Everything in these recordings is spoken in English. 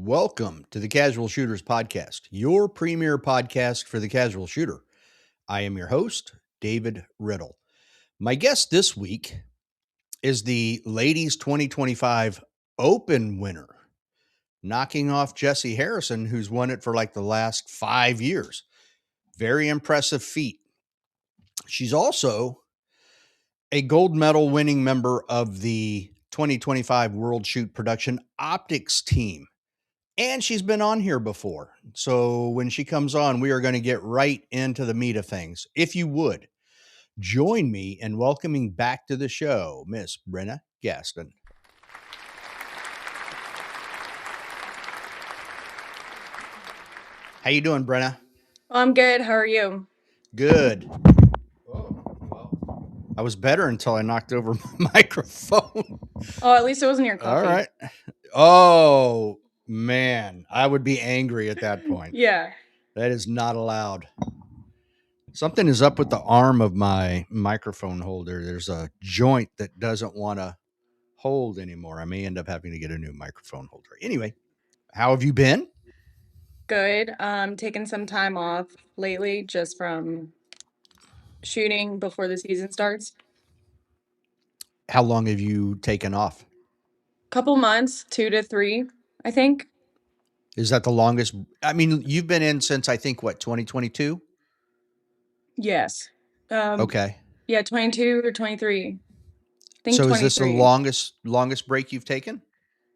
Welcome to the Casual Shooters Podcast, your premier podcast for the casual shooter. I am your host, David Riddle. My guest this week is the Ladies 2025 Open winner, knocking off Jessie Harrison, who's won it for like the last 5 years. Very impressive feat. She's also a gold medal winning member of the 2025 World Shoot production optics team. And she's been on here before. So when she comes on, we are going to get right into the meat of things. If you would, join me in welcoming back to the show, Miss Brennah Gaston. How you doing, Brennah? I'm good. How are you? Good. Oh, well, I was better until I knocked over my microphone. Oh, at least it wasn't your All coffee. right. Oh, man. I would be angry at that point. Yeah. That is not allowed. Something is up with the arm of my microphone holder. There's a joint that doesn't want to hold anymore. I may end up having to get a new microphone holder. Anyway, how have you been? Good. Taking some time off lately just from shooting before the season starts. How long have you taken off? Couple months, 2 to 3, I think. Is that the longest? I mean, you've been in since I think what, 2022? Yes. Um, Okay. yeah, 22 or 23. I think So is this the 23. longest break you've taken?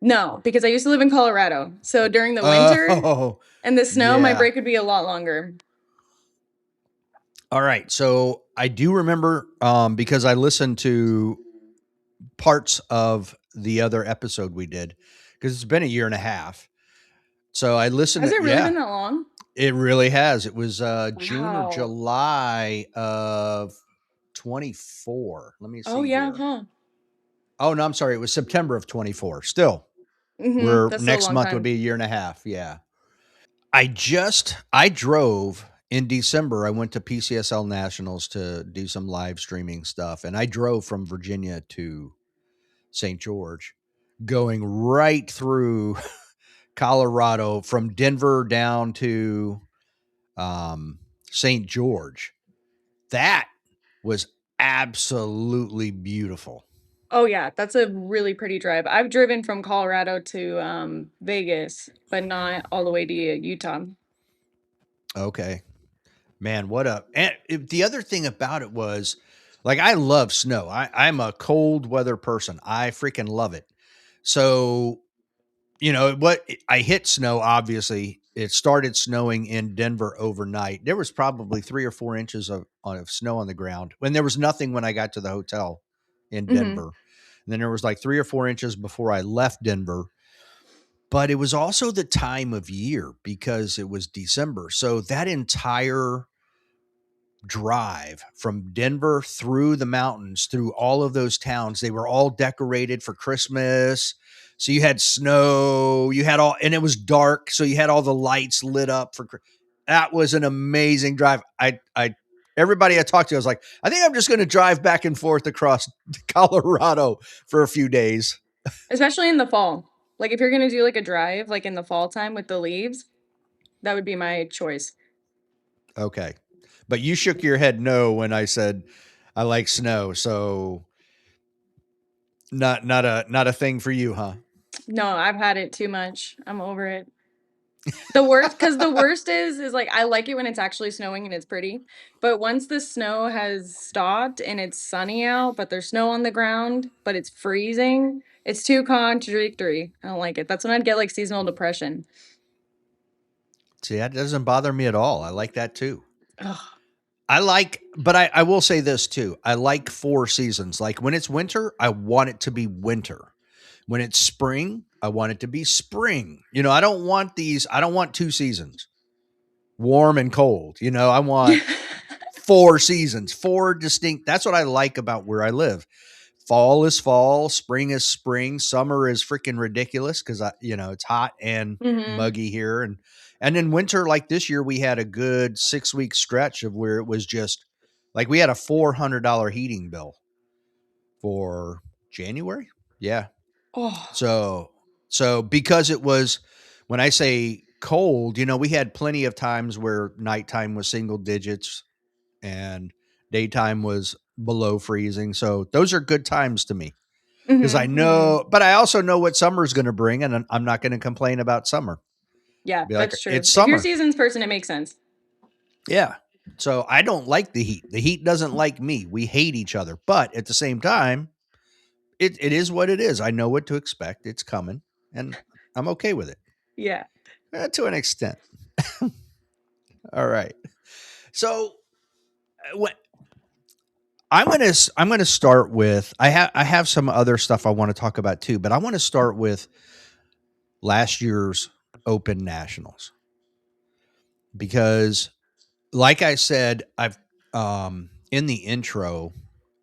No, because I used to live in Colorado. So during the winter Oh, and the snow, my yeah. break would be a lot longer. All right. So I do remember because I listened to parts of the other episode we did because it's been a year and a half. So I listened Has to, it really yeah, been that long? it really has. It was June or Wow. July of 24. Let me Oh, see yeah, here. huh? Oh, no, I'm sorry. It was September of 24. Still, Mm-hmm. we're That's still a next long month would time. be a year and a half. Yeah. I drove in December. I went to PCSL Nationals to do some live streaming stuff. And I drove from Virginia to St. George, going right through Colorado from Denver down to St. George. That was absolutely beautiful. Oh yeah, that's a really pretty drive. I've driven from Colorado to Vegas, but not all the way to Utah. Okay. Man, what a. And the other thing about it was like, I love snow. I'm a cold weather person. I freaking love it. So, what I hit snow, obviously, it started snowing in Denver overnight. There was probably 3 or 4 inches of snow on the ground when there was nothing when I got to the hotel in Hmm. Denver. And then there was like 3 or 4 inches before I left Denver. But it was also the time of year because it was December. So that entire drive from Denver through the mountains, through all of those towns, they were all decorated for Christmas. So you had snow, you had all, and it was dark. So you had all the lights lit up for, that was an amazing drive. Everybody I talked to, I was like, I think I'm just going to drive back and forth across Colorado for a few days. Especially in the fall. Like if you're gonna do like a drive, like in the fall time with the leaves, that would be my choice. Okay. But you shook your head no when I said I like snow. So not a thing for you, huh? No, I've had it too much. I'm over it. The worst, because the worst is like I like it when it's actually snowing and it's pretty, but once the snow has stopped and it's sunny out, but there's snow on the ground, but it's freezing, it's too contradictory. I don't like it. That's when I'd get like seasonal depression. See, that doesn't bother me at all. I like that too. Ugh. But I will say this too. I like 4 seasons. Like when it's winter, I want it to be winter. When it's spring, I want it to be spring. I don't want 2 seasons, warm and cold. I want 4 seasons, four distinct. That's what I like about where I live. Fall is fall, spring is spring, summer is freaking ridiculous because it's hot and Hmm. muggy here, and then winter like this year we had a good 6 week stretch of where it was just like we had a $400 heating bill for January. Yeah. Oh, So because it was When I say cold, we had plenty of times where nighttime was single digits and daytime was below freezing. So those are good times to me because I Mhm, mhm. know, but I also know what summer's going to bring, and I'm not going to complain about summer. Yeah, Be like, that's true. it's If you're a summer. seasons person, it makes sense. Yeah. So I don't like the heat. The heat doesn't like me. We hate each other. But at the same time, it is what it is. I know what to expect. It's coming, and I'm okay with it Yeah. to an extent. All right. So what I'm gonna start with. I have some other stuff I want to talk about too, but I want to start with last year's Open Nationals because, like I said, I've in the intro,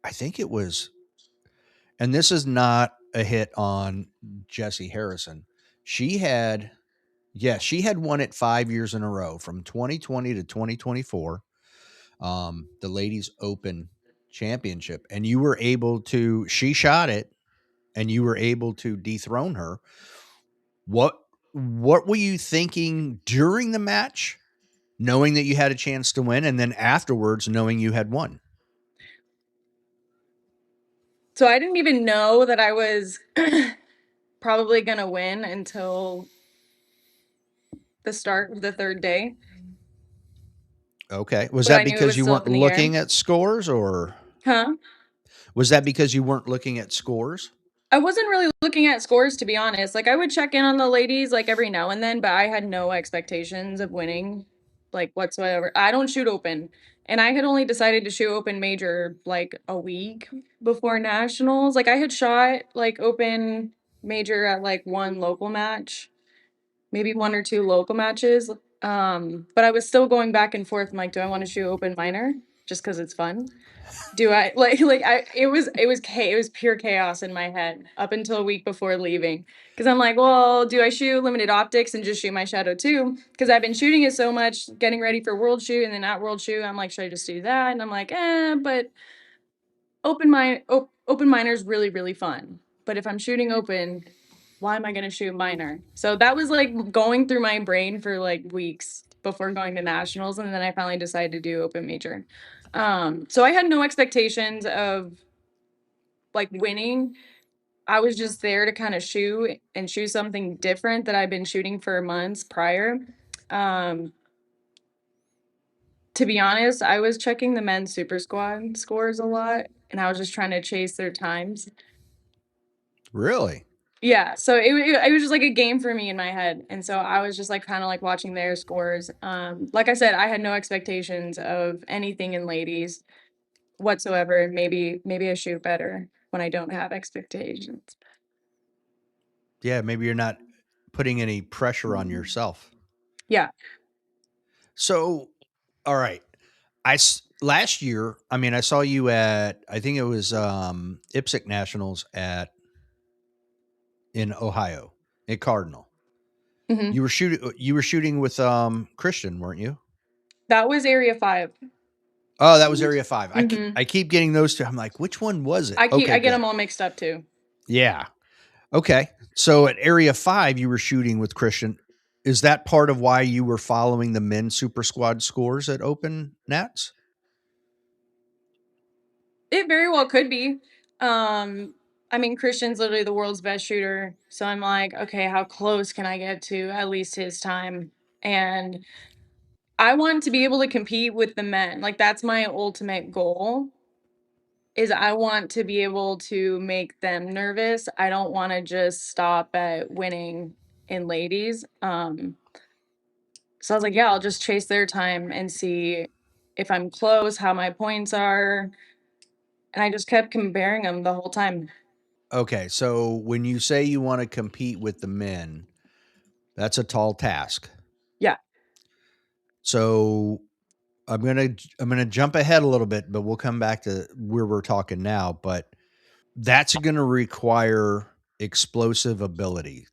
I think it was, and this is not a hit on Jessie Harrison. She had, yes, she had won it 5 years in a row from 2020 to 2024, the Ladies Open Championship. And you were able to, she shot it and you were able to dethrone her. What, what were you thinking during the match, knowing that you had a chance to win, and then afterwards, knowing you had won? So I didn't even know that I was probably gonna win until the start of the third day, Okay. Was but that I knew it because was you still up weren't in the air. looking at scores, or Huh? was that because you weren't looking at scores? I wasn't really looking at scores, to be honest. Like, I would check in on the ladies, like, every now and then, but I had no expectations of winning, like, whatsoever. I don't shoot open, and I had only decided to shoot open major, like, a week before nationals. Like, I had shot, like, open major at, like, one local match, maybe one or two local matches. But I was still going back and forth. I'm like, do I want to shoot open minor just because it's fun? Do I like I it was pure chaos in my head up until a week before leaving. Because I'm like, well, do I shoot limited optics and just shoot my shadow too? Because I've been shooting it so much, getting ready for World Shoot, and then at World Shoot, I'm like, should I just do that? And I'm like, but open miner's really, really fun. But if I'm shooting open, why am I gonna shoot minor? So that was like going through my brain for like weeks before going to nationals, and then I finally decided to do open major. So I had no expectations of like winning. I was just there to kind of shoot and shoot something different that I've been shooting for months prior. Um, to be honest, I was checking the men's super squad scores a lot, and I was just trying to chase their times. Really? Yeah, so it was just like a game for me in my head, and so I was just like kind of like watching their scores. Like I said, I had no expectations of anything in ladies whatsoever. Maybe I shoot better when I don't have expectations. Yeah, maybe you're not putting any pressure on yourself. Yeah. So, all right. Last year, I mean, I saw you at, I think it was IPSC Nationals at in Ohio at Cardinal. Hmm. You were shooting with Christian, weren't you? That was Area 5. Oh, that was Area 5. Hmm. I keep getting those two. I'm like, which one was it? I Okay, get good. them all mixed up too. Yeah. Okay. So at Area 5 you were shooting with Christian. Is that part of why you were following the men's super squad scores at Open Nats? It very well could be. I mean, Christian's literally the world's best shooter, so I'm like, okay, how close can I get to at least his time? And I want to be able to compete with the men. Like that's my ultimate goal is I want to be able to make them nervous. I don't want to just stop at winning in ladies. So I was like, yeah, I'll just chase their time and see if I'm close, how my points are. And I just kept comparing them the whole time. Okay, so when you say you want to compete with the men, that's a tall task. Yeah. So I'm gonna jump ahead a little bit, but we'll come back to where we're talking now. But that's gonna require explosive ability.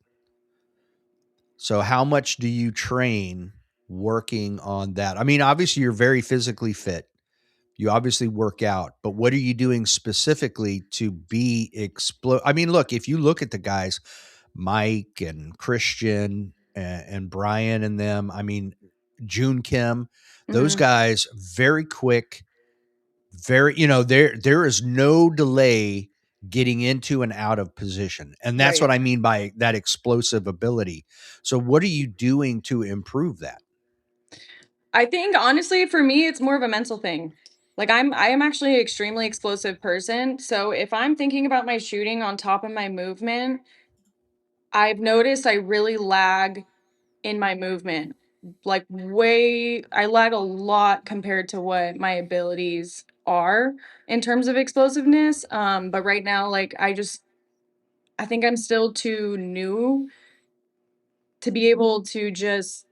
So how much do you train working on that? I mean, obviously you're very physically fit. You obviously work out, but what are you doing specifically to be explode? I mean, look, if you look at the guys, Mike and Christian, and Brian and them. I mean, June Kim, those Mhm. guys very quick, very, there is no delay getting into and out of position. And that's what Right. I mean by that explosive ability. So what are you doing to improve that? I think honestly for me it's more of a mental thing. Like I am actually an extremely explosive person. So if I'm thinking about my shooting on top of my movement, I've noticed I really lag in my movement. Like way I lag a lot compared to what my abilities are in terms of explosiveness. But right now like I think I'm still too new to be able to just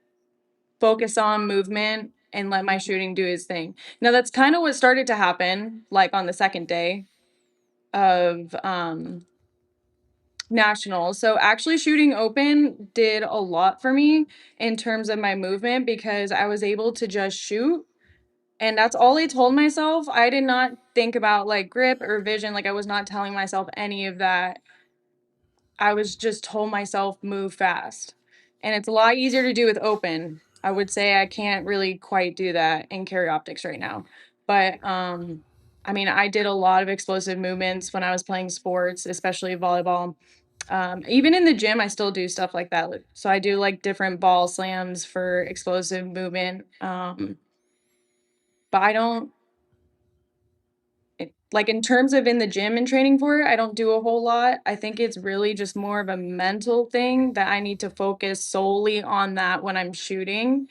focus on movement and let my shooting do its thing. Now that's kind of what started to happen like on the second day of nationals. So actually shooting open did a lot for me in terms of my movement because I was able to just shoot and that's all I told myself. I did not think about like grip or vision, like I was not telling myself any of that. I was just told myself move fast. And it's a lot easier to do with open. I would say I can't really quite do that in carry optics right now. But I mean, I did a lot of explosive movements when I was playing sports, especially volleyball. Even in the gym, I still do stuff like that. So I do like different ball slams for explosive movement. But I don't like in terms of in the gym and training for it, I don't do a whole lot. I think it's really just more of a mental thing that I need to focus solely on that when I'm shooting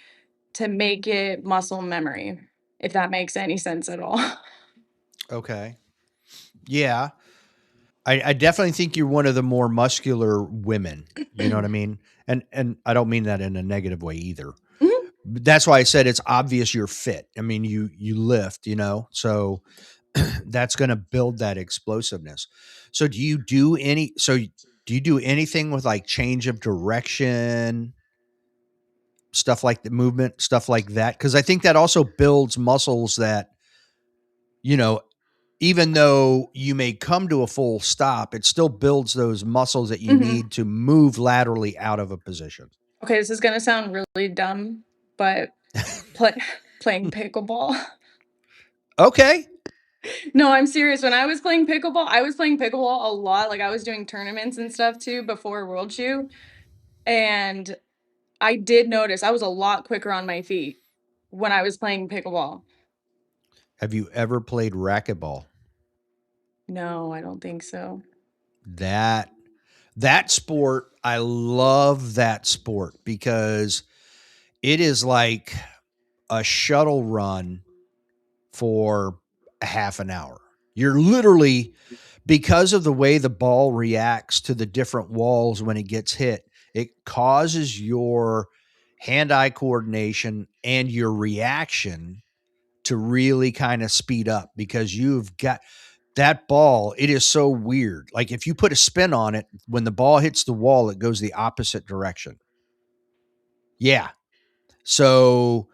to make it muscle memory, if that makes any sense at all. Okay. Yeah. I definitely think you're one of the more muscular women. You know what I mean? And I don't mean that in a negative way either. Mhm. That's why I said it's obvious you're fit. I mean, you lift, so that's going to build that explosiveness. So do you do anything with like change of direction, stuff like the movement, stuff like that? Cuz I think that also builds muscles that, you know, even though you may come to a full stop, it still builds those muscles that you Mhm. need to move laterally out of a position. Okay, this is gonna sound really dumb, but play, playing pickleball. Okay. No, I'm serious. When I was playing pickleball, I was playing pickleball a lot. Like I was doing tournaments and stuff too before World Shoot, and I did notice I was a lot quicker on my feet when I was playing pickleball. Have you ever played racquetball? No, I don't think so. That that sport, I love that sport because it is like a shuttle run for a half an hour. You're literally, because of the way the ball reacts to the different walls when it gets hit, it causes your hand-eye coordination and your reaction to really kind of speed up because you've got that ball. It is so weird. Like if you put a spin on it, when the ball hits the wall, it goes the opposite direction. Yeah. So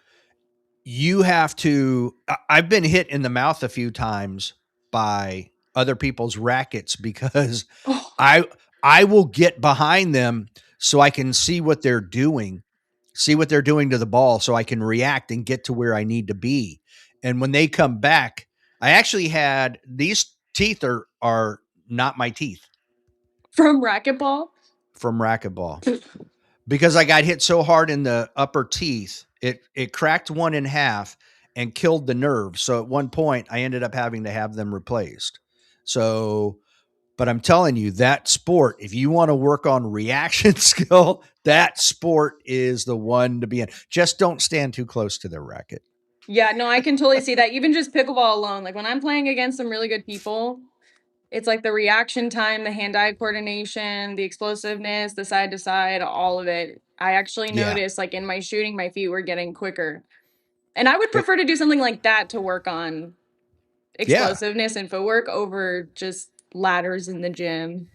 you have to, I've been hit in the mouth a few times by other people's rackets because Oh, I I will get behind them so I can see what they're doing to the ball so I can react and get to where I need to be. And when they come back, I actually had these teeth are not my teeth from racquetball? from racquetball because I got hit so hard in the upper teeth, it cracked one in half and killed the nerve. So at one point, I ended up having to have them replaced. So, but I'm telling you, that sport, if you want to work on reaction skill, that sport is the one to be in. Just don't stand too close to the racket. Yeah, no, I can totally see that. Even just pickleball alone, like when I'm playing against some really good people, it's like the reaction time, the hand-eye coordination, the explosiveness, the side to side, all of it. I actually Yeah. noticed like in my shooting, my feet were getting quicker. And I would It, prefer to do something like that to work on yeah. explosiveness and footwork over just ladders in the gym.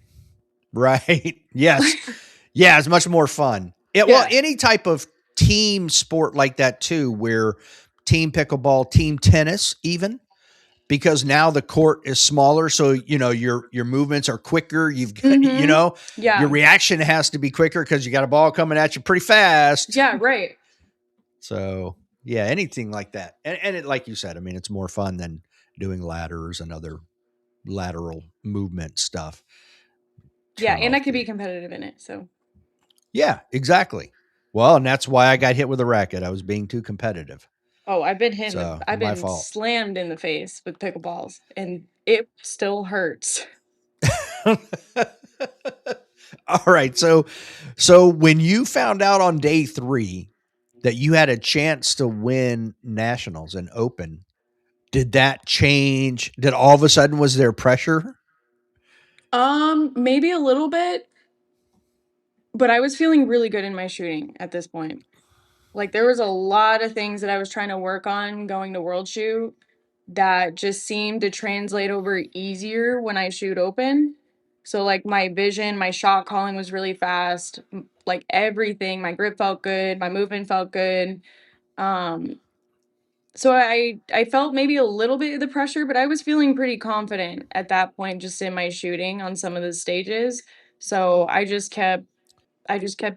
Right. Yes. Yeah. It's much more fun. Well, Yeah. any type of team sport like that too, where team pickleball, team tennis, even. because now the court is smaller, so your movements are quicker. You've got, Mhm. your Yeah. reaction has to be quicker because you got a ball coming at you pretty fast. Yeah, right. So yeah, anything like that, and it, like you said, I mean, it's more fun than doing ladders and other lateral movement stuff. Yeah, Turn and I off could be the competitive in it, so Yeah, exactly. Well, and that's why I got hit with a racket. I was being too competitive. oh, So I've my been fault. slammed in the face with pickleballs, and it still hurts. All right. So when you found out on day 3 that you had a chance to win nationals and open, did that change? Did all of a sudden was there pressure? Maybe a little bit, but I was feeling really good in my shooting at this point. Like, there was a lot of things that I was trying to work on going to World Shoot that just seemed to translate over easier when I shoot open. So, like, my vision, my shot calling was really fast, like, everything, my grip felt good, my movement felt good. Um, so I felt maybe a little bit of the pressure, but I was feeling pretty confident at that point just in my shooting on some of the stages. So I just kept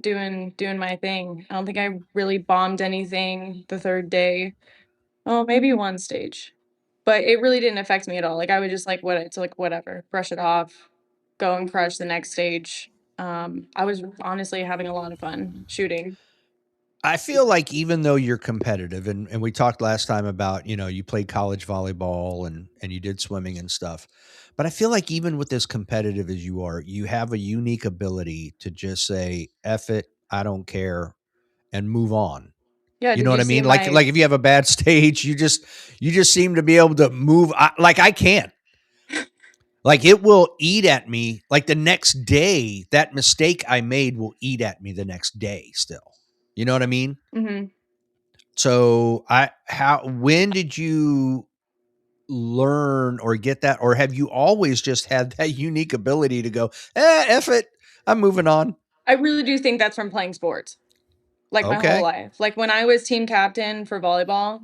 doing my thing. I don't think I really bombed anything the 3rd day. Oh, maybe one stage. But it really didn't affect me at all. Like, I would just, like, what it's like, whatever, brush it off, go and crush the next stage. I was honestly having a lot of fun shooting. I feel like even though you're competitive, and we talked last time about, you played college volleyball and you did swimming and stuff. But I feel like even with as competitive as you are, you have a unique ability to just say, F it, I don't care, and move on. Yeah, You know did what you I see mean? Like my like if you have a bad stage, you just seem to be able to move. Like I can't. Like it will eat at me. Like the next day, that mistake I made will eat at me the next day. Still, you know what I mean? Mhm. So when did you learn or get that, or have you always just had that unique ability to go, F it, I'm moving on? I really do think that's from playing sports, like, my whole Okay. life. Like, when I was team captain for volleyball,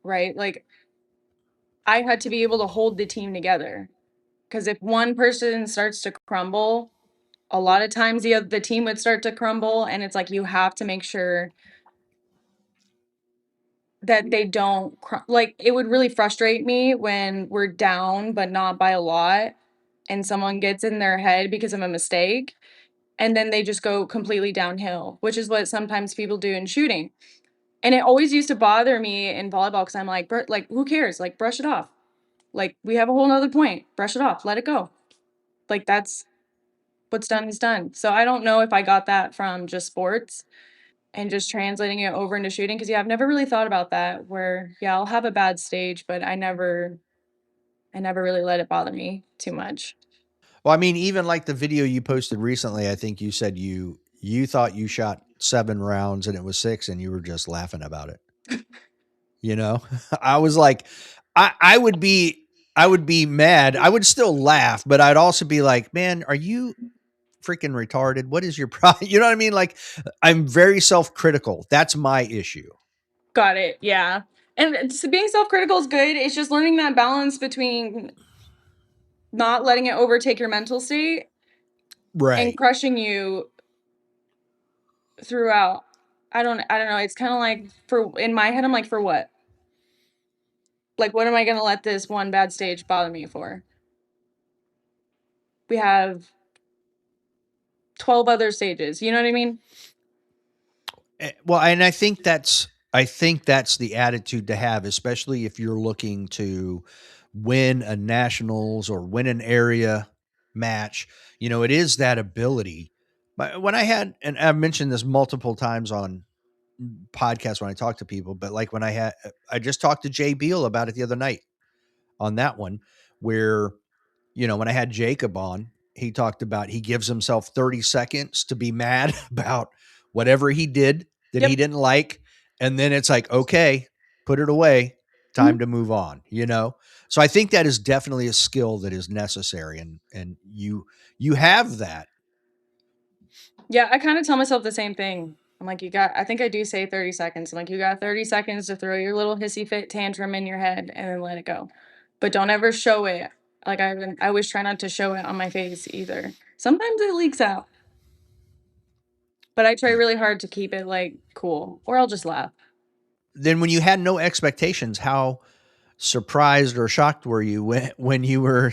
right, like, I had to be able to hold the team together. Because if one person starts to crumble, a lot of times the team would start to crumble, and it's like you have to make sure that they don't like, it would really frustrate me when we're down, but not by a lot, and someone gets in their head because of a mistake, and then they just go completely downhill, which is what sometimes people do in shooting. And it always used to bother me in volleyball because I'm like, like, who cares? Like, brush it off. Like, we have a whole nother point. Brush it off. Let it go. Like, that's what's done is done. So I don't know if I got that from just sports and just translating it over into shooting. Cause yeah, I've never really thought about that where, yeah, I'll have a bad stage, but I never really let it bother me too much. Well, I mean, even like the video you posted recently, I think you said you thought you shot 7 rounds and it was 6, and you were just laughing about it. You know, I was like, I would be mad. I would still laugh, but I'd also be like, man, are you freaking retarded? What is your problem? You know what I mean? Like, I'm very self critical. That's my issue. Got it. Yeah. And being self-critical is good. It's just learning that balance between not letting it overtake your mental state and Right. crushing you throughout. I don't know. It's kind of like for in my head, I'm like, for what? Like, what am I gonna let this one bad stage bother me for? We have 12 other stages. You know what I mean? Well, and I think that's the attitude to have, especially if you're looking to win a nationals or win an area match. It is that ability. But when I had, and I've mentioned this multiple times on podcasts when I talk to people, but like I just talked to Jay Beal about it the other night on that one, where when I had Jacob on, he talked about he gives himself 30 seconds to be mad about whatever he did that he Yep. didn't like. And then it's like, okay, put it away, time Mhm. to move on. So I think that is definitely a skill that is necessary. And you have that. Yeah, I kind of tell myself the same thing. I'm like, I think I do say 30 seconds. I'm like, you got 30 seconds to throw your little hissy fit tantrum in your head and then let it go. but don't ever show it. Like I always try not to show it on my face either. Sometimes it leaks out, but I try really hard to keep it like cool, or I'll just laugh. Then when you had no expectations, how surprised or shocked were you when you were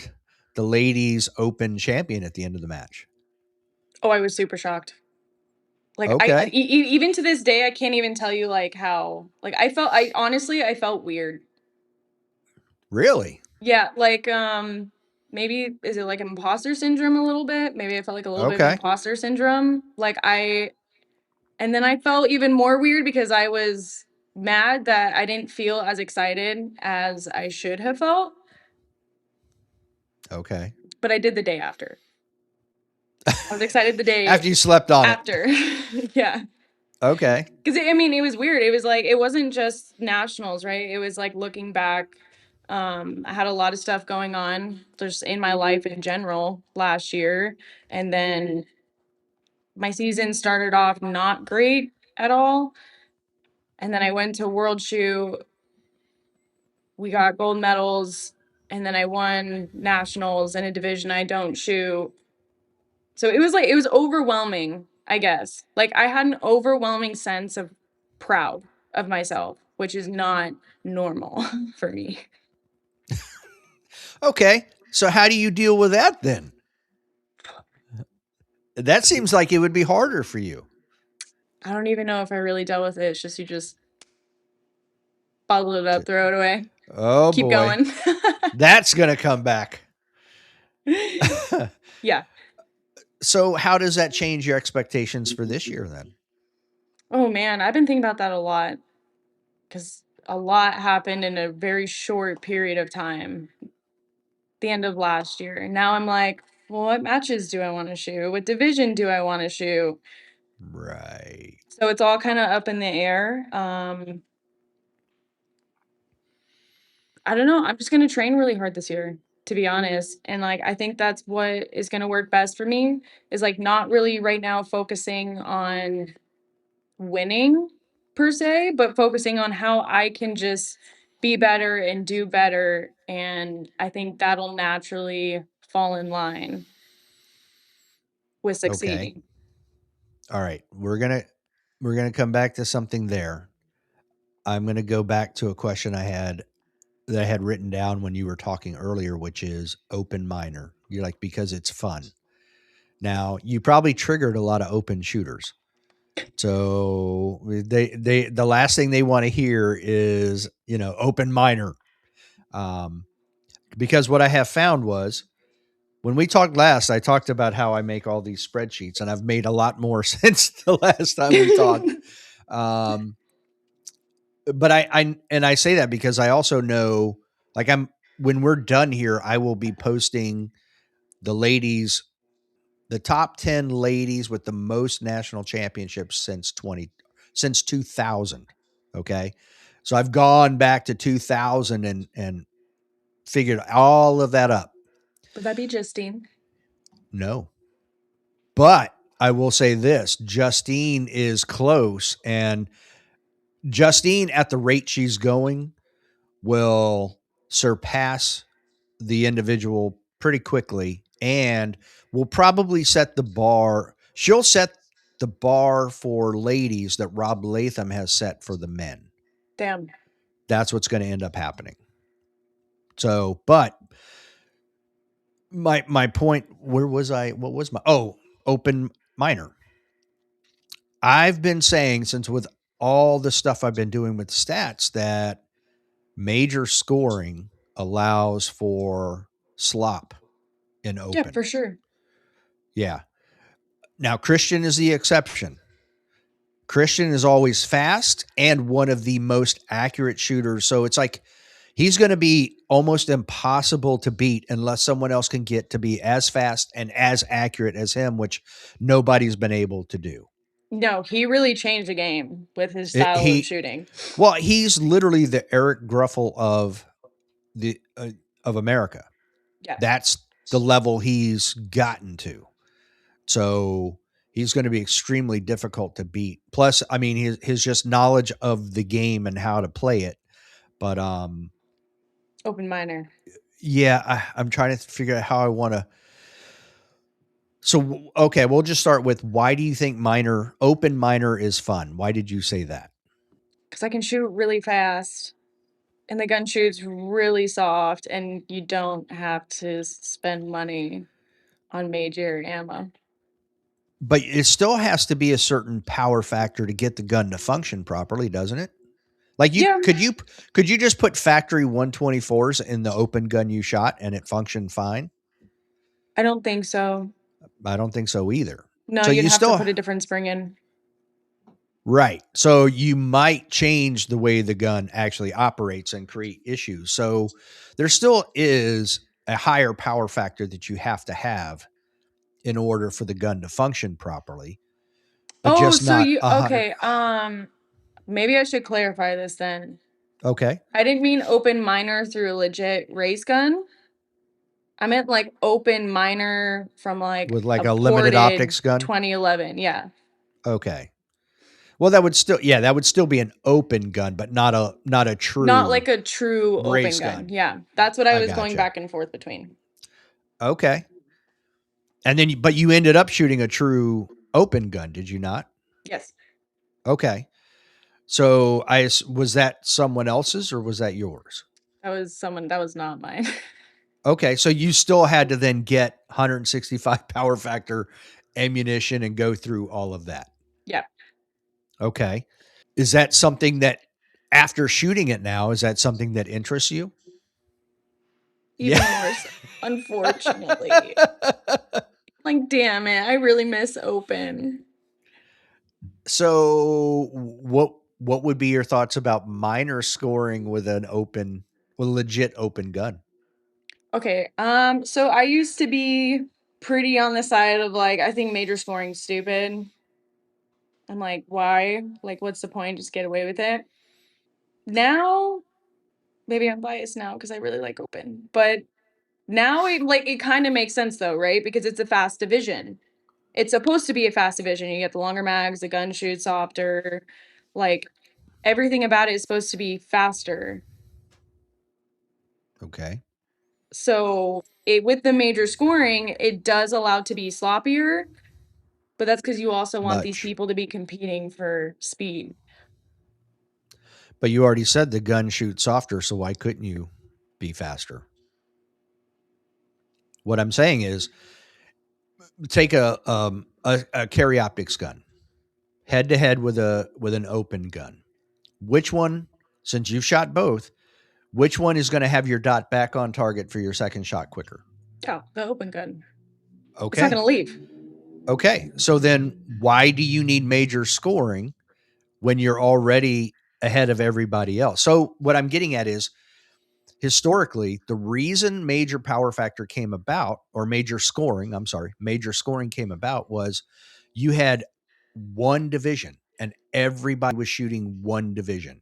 the ladies open champion at the end of the match? Oh, I was super shocked. Like Okay. even to this day, I can't even tell you like how like I felt. I honestly I felt weird. Really? Yeah, like maybe is it like imposter syndrome a little bit? Maybe I felt like a little bit of Okay. imposter syndrome. And then I felt even more weird because I was mad that I didn't feel as excited as I should have felt, Okay. but I did the day after. I was excited the day After you slept on it. after. Yeah. Okay. Because I mean, it was weird. It was like it wasn't just nationals, right? It was like looking back. I had a lot of stuff going on just in my life in general last year, and then my season started off not great at all. And then I went to World Shoot. We got gold medals, and then I won nationals in a division I don't shoot. So it was like it was overwhelming, I guess. Like I had an overwhelming sense of proud of myself, which is not normal for me. Okay. So how do you deal with that then? That seems like it would be harder for you. I don't even know if I really dealt with it. It's just you just bottle it up, throw it away, Oh keep boy. going. That's going to come back. Yeah. So how does that change your expectations for this year then? Oh man, I've been thinking about that a lot because a lot happened in a very short period of time. The end of last year. And now I'm like, well, what matches do I want to shoot? What division do I want to shoot? Right. So it's all kind of up in the air. I don't know. I'm just going to train really hard this year, to be honest. And like, I think that's what is going to work best for me is like not really right now focusing on winning per se, but focusing on how I can just be better and do better. And I think that'll naturally fall in line with Okay. succeeding. All right. We're going to come back to something there. I'm going to go back to a question I had written down when you were talking earlier, which is open minor. You're like, because it's fun. Now, you probably triggered a lot of open shooters. So the last thing they want to hear is, open minor. Um, because what I have found was when we talked last, I talked about how I make all these spreadsheets, and I've made a lot more since the last time we talked. Um, but I say that because I also know, like, when we're done here, I will be posting the ladies, the top 10 ladies with the most national championships since 2000. Okay. So I've gone back to 2000 and figured all of that up. Would that be Justine? No, but I will say this, Justine is close, and Justine at the rate she's going will surpass the individual pretty quickly and will probably set the bar. She'll set the bar for ladies that Rob Latham has set for the men. Damn. That's what's going to end up happening. So, but my point, where was I? What was my open minor? I've been saying since with all the stuff I've been doing with stats that major scoring allows for slop in Yeah, open. for sure. Yeah. Now, Christian is the exception. Christian is always fast and one of the most accurate shooters. So it's like he's going to be almost impossible to beat unless someone else can get to be as fast and as accurate as him, which nobody's been able to do. No, he really changed the game with his It, style of he, shooting. well, he's literally the Eric Gruffel the of America. Yes. That's the level he's gotten to. So he's going to be extremely difficult to beat. Plus, I mean, his just knowledge of the game and how to play it. But Open minor. Yeah, I'm trying to figure out how I want to. So, okay, we'll just start with why do you think open minor is fun? Why did you say that? Because I can shoot really fast. And the gun shoots really soft, and you don't have to spend money on major ammo. But it still has to be a certain power factor to get the gun to function properly, doesn't it? Like Yeah, could you just put factory 124s in the open gun you shot and it functioned fine? I don't think so. I don't think so either. No, So you'd you have to still put a different spring in. right. So you might change the way the gun actually operates and create issues. So there still is a higher power factor that you have to have in order for the gun to function properly, but Oh, just so not you 100. okay, maybe I should clarify this then. Okay. I didn't mean open minor through a legit race gun. I meant, like, open minor from, like, With like a a limited ported optics gun. 2011, yeah. Okay. Well, that would still be an open gun, but not a Not true like a true open race gun, gun. yeah. That's what I I was going gotcha. back and forth between. Okay. And then, but you ended up shooting a true open gun, did you not? Yes. Okay. So was that someone else's or was that yours? That was not mine. Okay. So you still had to then get 165 power factor ammunition and go through all of that. Yeah, Okay. Is that something that after shooting it now, is that something that interests you? Yeah. even more so, unfortunately. Like, damn it, I really miss open. So what would be your thoughts about minor scoring with a legit open gun? Okay, so I used to be pretty on the side of, like, I think major scoring's stupid. I'm like, "Why? Like, what's the point? Just get away with it." Now, maybe I'm biased now because I really like open, but now it kinda makes sense though, right? Because it's a fast division. It's supposed to be a fast division. You get the longer mags, the gun shoots softer, like, everything about it is supposed to be faster. Okay. So, it with the major scoring, it does allow to be sloppier, but that's because you also want these Much. people to be competing for speed. But you already said the gun shoots softer, so why couldn't you be faster? What I'm saying is take a carry optics gun head to head with an open gun. Which one, since you've shot both, which one is going to have your dot back on target for your second shot quicker? Oh, the open gun. It's not Okay. gonna leave. Okay. So then why do you need major scoring when you're already ahead of everybody else? So what I'm getting at is historically, the reason major power factor came about, or major scoring came about was you had one division and everybody was shooting one division.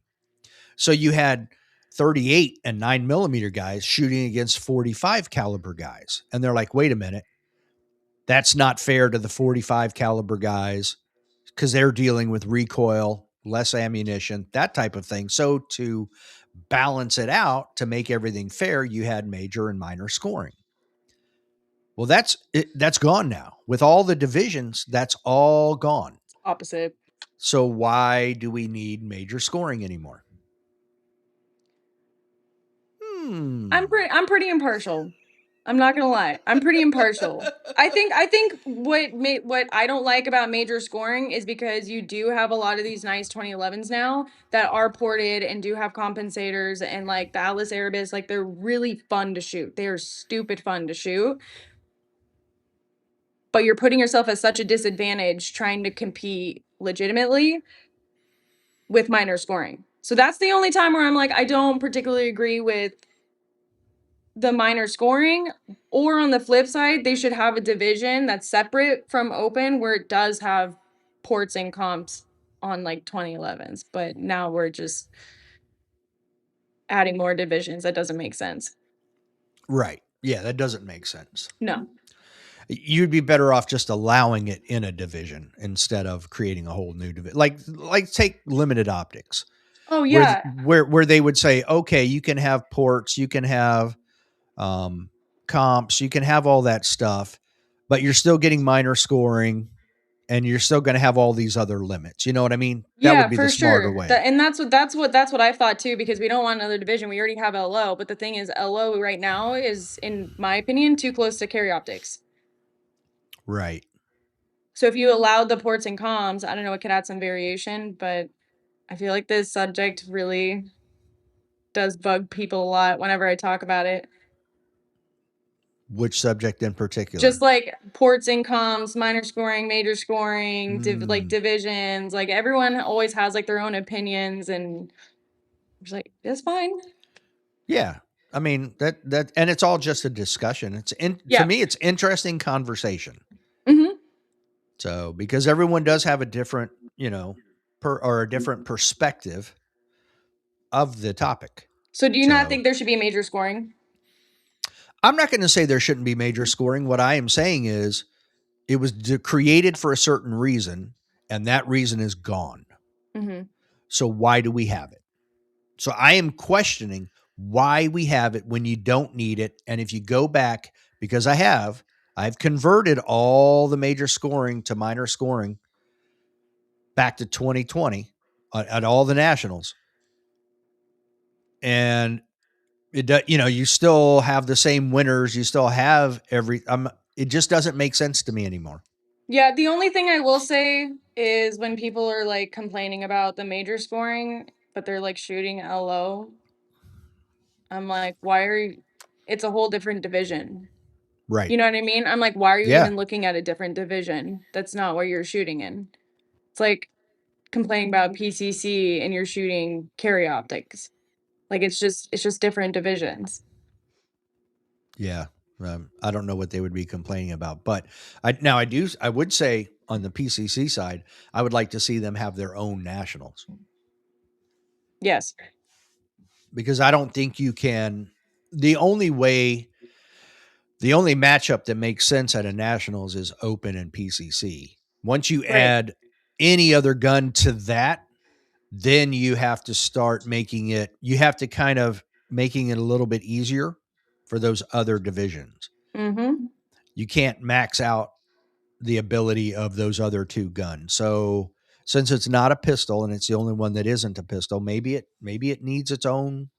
So you had 38 and 9mm guys shooting against 45 caliber guys. And they're like, wait a minute, that's not fair to the 45 caliber guys because they're dealing with recoil, less ammunition, that type of thing. So to balance it out to make everything fair, you had major and minor scoring. Well, that's gone now. With all the divisions, that's all gone. Opposite. So why do we need major scoring anymore? Hmm. I'm pretty impartial. I'm not gonna lie. I'm pretty impartial. I think what I don't like about major scoring is because you do have a lot of these nice 2011s now that are ported and do have compensators and like the Atlas Erebus, like they're really fun to shoot. They are stupid fun to shoot, but you're putting yourself at such a disadvantage trying to compete legitimately with minor scoring. So that's the only time where I'm like, I don't particularly agree with the minor scoring. Or on the flip side, they should have a division that's separate from open where it does have ports and comps on like 2011s. But now we're just adding more divisions. That doesn't make sense. Right. Yeah, that doesn't make sense. No. You'd be better off just allowing it in a division instead of creating a whole new division. Like take limited optics. Oh, where yeah. they would say, okay, you can have ports, you can have um, comps, you can have all that stuff, but you're still getting minor scoring, and you're still going to have all these other limits. You know what I mean? That would Yeah, be the for smarter sure. way. That's what I thought too, because we don't want another division. We already have LO, but the thing is LO right now is, in my opinion, too close to carry optics. Right. So if you allowed the ports and comms, I don't know, it could add some variation, but I feel like this subject really does bug people a lot whenever I talk about it. Which subject in particular? Just like ports and comms, minor scoring, major scoring, like Mm, divisions, like everyone always has like their own opinions, and I'm just like, it's fine. yeah. I mean and it's all just a discussion. To Yeah. me, it's interesting conversation. Hmm. So because everyone does have a different, or a different perspective of the topic. So do you not So think there should be a major scoring? I'm not going to say there shouldn't be major scoring. What I am saying is it was created for a certain reason, and that reason is gone. Hmm. So why do we have it? So I am questioning why we have it when you don't need it. And if you go back, because I've converted all the major scoring to minor scoring back to 2020 at all the nationals. And you still have the same winners. You still have it just doesn't make sense to me anymore. Yeah, the only thing I will say is when people are like complaining about the major scoring, but they're like shooting LO, I'm like, why are you? It's a whole different division. Right. You know what I mean? I'm like, why are you Yeah. even looking at a different division? That's not what you're shooting in. It's like complaining about PCC and you're shooting carry optics. Like it's just different divisions. Yeah. I don't know what they would be complaining about, but I would say on the PCC side, I would like to see them have their own nationals Yes. because I don't think you can. The only way, the only matchup that makes sense at a nationals is open and PCC. Once you Right. add any other gun to that, then you have to start making it, you have to kind of making it a little bit easier for those other divisions. Mm-hmm. You can't max out the ability of those other two guns. So since it's not a pistol and it's the only one that isn't a pistol, maybe it needs its own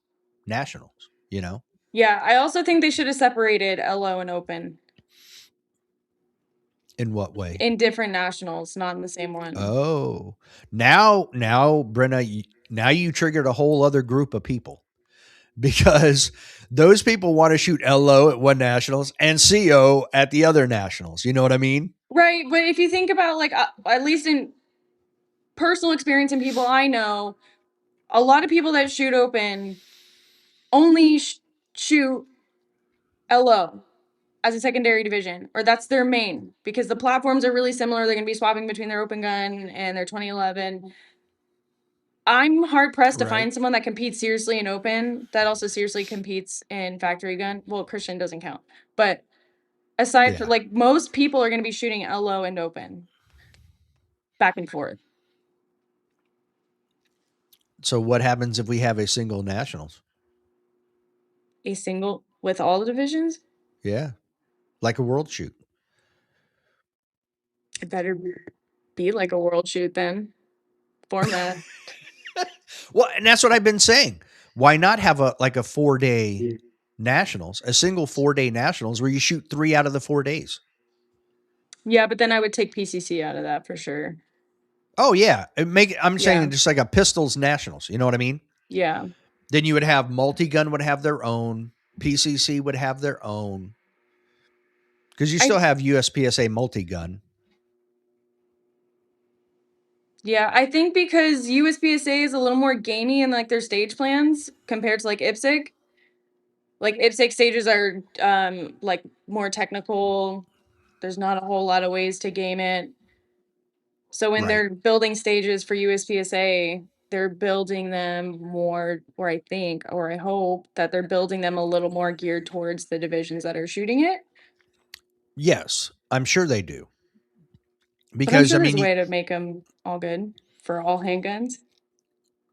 nationals, Yeah, I also think they should have separated LO and open In what way? in different nationals, not in the same one. Oh, now, Brenna, now you triggered a whole other group of people because those people want to shoot LO at one nationals and CO at the other nationals. You know what I mean? Right, but if you think about like at least in personal experience and people I know, a lot of people that shoot open only shoot LO as a secondary division, or that's their main, because the platforms are really similar. They're going to be swapping between their open gun and their 2011. I'm hard pressed to Right. find someone that competes seriously in open that also seriously competes in factory gun. Well, Christian doesn't count, but aside from Yeah. like most people are going to be shooting LO and open back and forth. So what happens if we have a single nationals? A single with all the divisions. Yeah. Like a world shoot. It better be like a world shoot then format. Well, and that's what I've been saying. Why not have a 4-day nationals, a single 4-day nationals where you shoot 3 out of the 4 days? Yeah, but then I would take PCC out of that for sure. Oh yeah, I'm Yeah. saying just like a pistols nationals. You know what I mean? Yeah. Then you would have multi gun would have their own, PCC would have their own because you I still have USPSA multi gun. Yeah, I think because USPSA is a little more gamey in like their stage plans compared to like IPSC. Like IPSC stages are like more technical. There's not a whole lot of ways to game it. So when Right. they're building stages for USPSA, they're building them more, or I think, or I hope that they're building them a little more geared towards the divisions that are shooting it. Yes, I'm sure they do But I'm because sure I there's mean a way to make them all good for all handguns.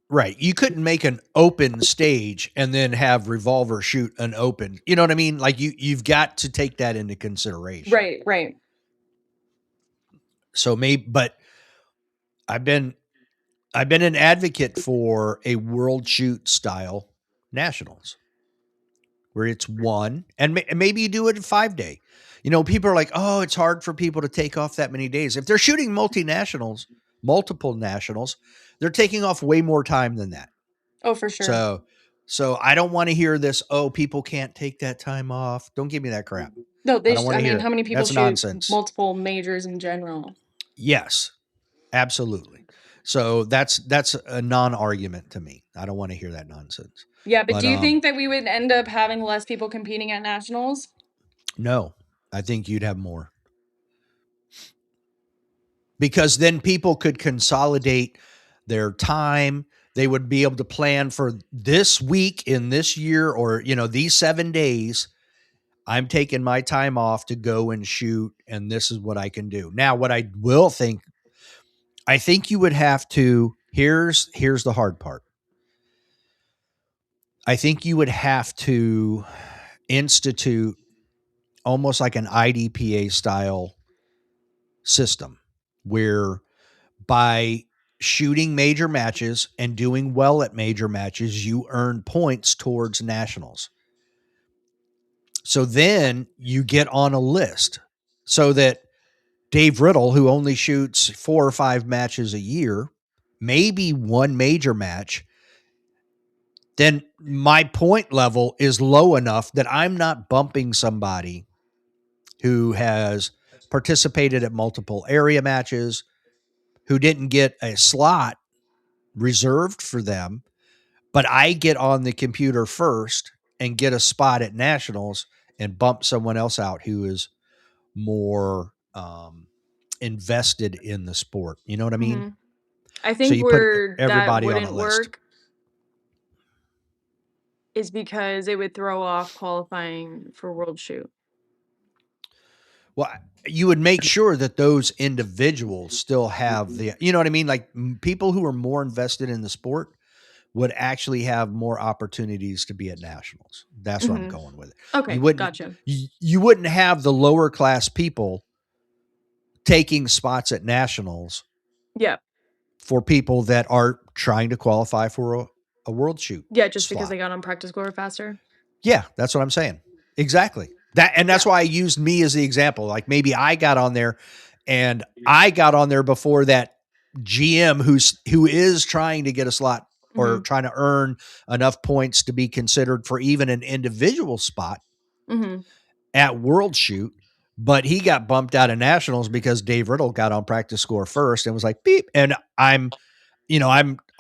Right. You couldn't make an open stage and then have Revolver shoot an open. You know what I mean? Like you've got to take that into consideration. Right, right. So maybe, but I've been I've been an advocate for a world shoot style nationals where it's one and maybe you do it in 5 day. You know, people are like, oh, it's hard for people to take off that many days. If they're shooting multinationals, multiple nationals, they're taking off way more time than that. Oh, for sure. So, so I don't want to hear this. Oh, people can't take that time off. Don't give me that crap. No, I don't want I to hear mean, it. how many people That's shoot nonsense. multiple majors in general? Yes, absolutely. So that's a non-argument to me. I don't want to hear that nonsense. Yeah, but But do you think that we would end up having less people competing at nationals? no, I think you'd have more because then people could consolidate their time. They would be able to plan for this week in this year or, you know, these 7 days. I'm taking my time off to go and shoot, and this is what I can do. Now, what I will think, I think you would have to, here's the hard part. I think you would have to institute almost like an IDPA style system where by shooting major matches and doing well at major matches, you earn points towards nationals. So then you get on a list so that Dave Riddle, who only shoots 4 or 5 matches a year, maybe one major match, then my point level is low enough that I'm not bumping somebody who has participated at multiple area matches, who didn't get a slot reserved for them, but I get on the computer first and get a spot at nationals and bump someone else out who is more invested in the sport. You know what I mean? Hmm. I So think you put where that everybody on a wouldn't list. work is because it would throw off qualifying for World Shoot. Well, you would make sure that those individuals still have the, you know what I mean? Like people who are more invested in the sport would actually have more opportunities to be at nationals. That's where I'm Hmm. going with it. You Okay, wouldn't, gotcha. you wouldn't have the lower class people taking spots at nationals Yeah, for people that are trying to qualify for a world shoot yeah, just because slot. they got on practice score faster. Yeah, that's what I'm saying. Exactly. That and that's Yeah. why I used me as the example. Like maybe I got on there and I got on there before that GM who is trying to get a slot or Hmm. trying to earn enough points to be considered for even an individual spot Hmm. at World Shoot, but he got bumped out of nationals because Dave Riddle got on practice score first and was like beep. And I'm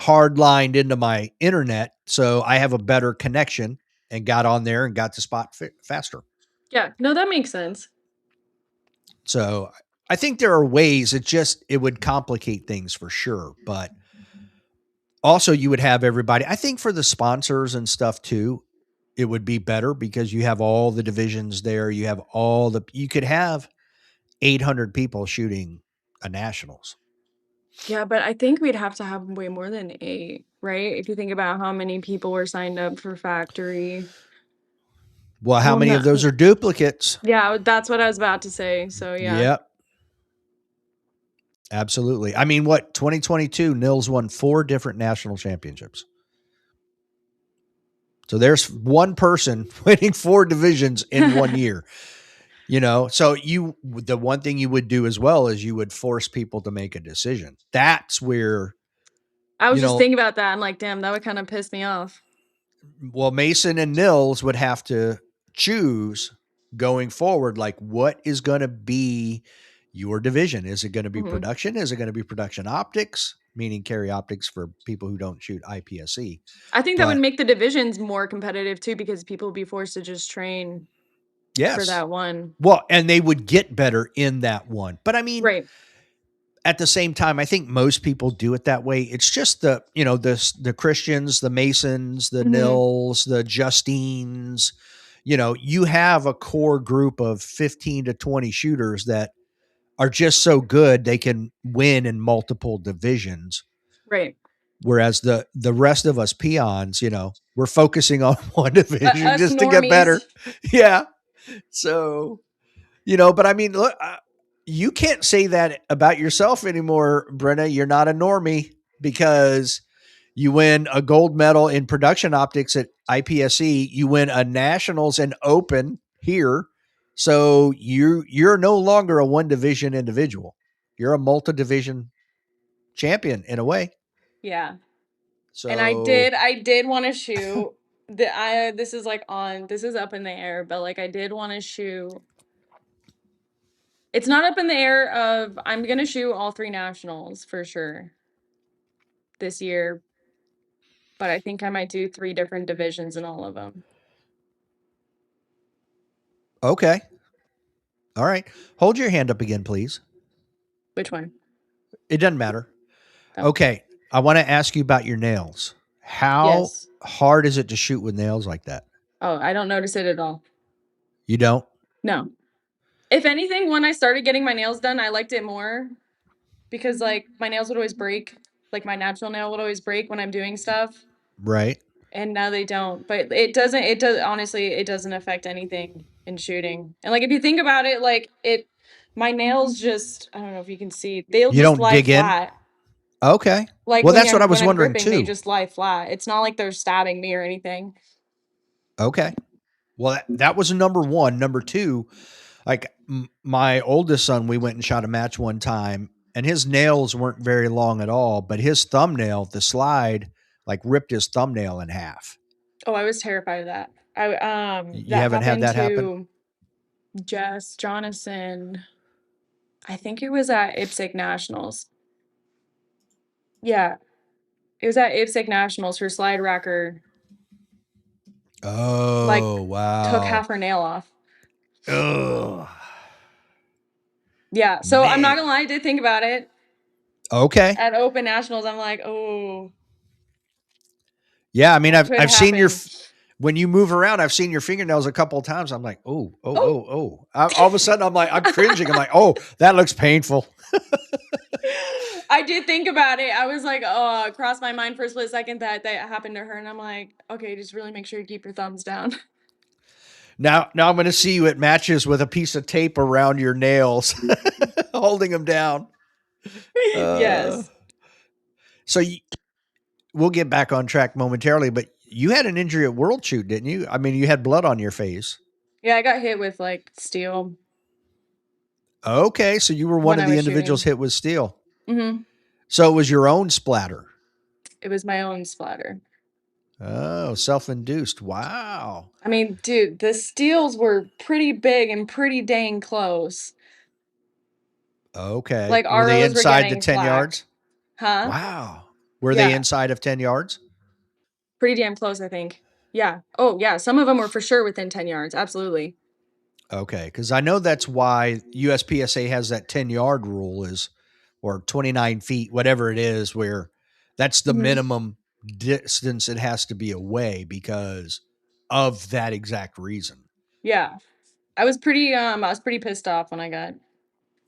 hard lined into my internet, so I have a better connection and got on there and got to spot faster. Yeah, no, that makes sense. So I think there are ways. It would complicate things for sure, but also you would have everybody. I think for the sponsors and stuff too, it would be better because you have all the divisions there. You could have 800 people shooting a nationals. Yeah, but I think we'd have to have way more than 8, right? If you think about how many people were signed up for factory. Well, how Well, many no, of those are duplicates? yeah, that's what I was about to say. So yeah. Yep. Absolutely. I mean, what 2022 Nils won 4 different national championships. So there's one person winning 4 divisions in 1 year. You know, so the one thing you would do as well is you would force people to make a decision. That's where, I was you just know, thinking about that. I'm like, damn, that would kind of piss me off. well, Mason and Nils would have to choose going forward, like what is going to be your division? Is it going to be Hmm. production? Is it going to be production optics, meaning carry optics for people who don't shoot IPSC? I think that would But make the divisions more competitive too, because people would be forced to just train for yes, that one. well, and they would get better in that one. But I mean, Right. at the same time, I think most people do it that way. It's just the Christians, the Masons, the Hmm. Nils, the Justines. You have a core group of 15 to 20 shooters that are just so good they can win in multiple divisions. Right. Whereas the rest of us peons, we're focusing on one division Us just to get better. normies. Yeah. So, but I mean, look, you can't say that about yourself anymore, Brennah. You're not a normie because you win a gold medal in production optics at IPSC. You win a nationals and open here. So you're no longer a one division individual. You're a multi division champion in a way. Yeah. And So I did want to shoot this is this is up in the air, but like I did want to shoot. It's not up in the air of I'm going to shoot all 3 nationals for sure this year, but I think I might do 3 different divisions in all of them. okay. All right. Hold your hand up again, please. Which one? It doesn't matter. Oh. Okay. I want to ask you about your nails. How Yes. hard is it to shoot with nails like that? Oh, I don't notice it at all. You don't? No. If anything, when I started getting my nails done, I liked it more because like my nails would always break. Like my natural nail would always break when I'm doing stuff. Right. And now they don't. But it does honestly, it doesn't affect anything in shooting. And like if you think about it, like my nails just I don't know if you can see, they'll You just don't lie dig in? flat. Okay. Like Well, that's what I was when I'm wondering gripping, they too. just lie flat. It's not like they're stabbing me or anything. Okay. Well, that was number one. Number two, like my oldest son, we went and shot a match one time, and his nails weren't very long at all, but his thumbnail, the slide, like ripped his thumbnail in half. Oh, I was terrified of that. I You that haven't had happened that happen? to Jess Jonathan. I think it was at IPSC Nationals. Yeah, it was at IPSC Nationals. Her slide racker like Oh, took wow. half her nail off. Ugh. Yeah, so I'm not Man. gonna lie, I did think about it Okay. at Open Nationals. I'm like, oh, Yeah, I mean, that I've could I've seen happen. when you move around, I've seen your fingernails a couple of times. I'm like, oh, oh, Oh, oh, oh. All of a sudden, I'm cringing. I'm like, oh, that looks painful. I did think about it. I was like, oh, it crossed my mind for a split second that happened to her, and I'm like, okay, just really make sure you keep your thumbs down. Now I'm going to see you at matches with a piece of tape around your nails, holding them down. Uh, Yes. so we'll get back on track momentarily, but you had an injury at World Shoot, didn't you? I mean, you had blood on your face. Yeah, I got hit with like steel Okay, so you were one when of I the was individuals shooting. hit with steel. Mm-hmm. So it was your own splatter. It was my own splatter. Oh, self-induced. Wow. I mean, dude, the steels were pretty big and pretty dang close. Okay. Like Were they ROs were inside the getting 10 flacked. yards? Huh? Wow. Were they Yeah, inside of 10 yards? pretty damn close, I think. Yeah. Oh, yeah. Some of them were for sure within 10 yards. Absolutely. Okay, because I know that's why USPSA has that 10-yard rule is, or 29 feet, whatever it is, where that's the Hmm. minimum distance it has to be away because of that exact reason. Yeah. I was pretty pissed off when I got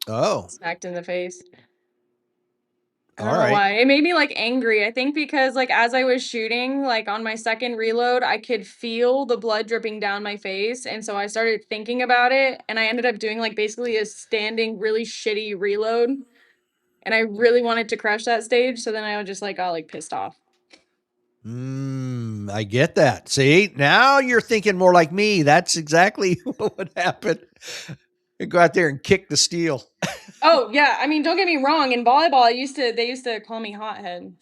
Oh, smacked in the face. I don't all know right. why. It made me like angry. I think because like as I was shooting, like on my second reload, I could feel the blood dripping down my face. And so I started thinking about it and I ended up doing like basically a standing really shitty reload. And I really wanted to crush that stage. So then I just like got like pissed off. I get that. See, now you're thinking more like me. That's exactly what would happen. You go out there and kick the steel. Oh yeah. I mean, don't get me wrong. In volleyball, they used to call me hothead.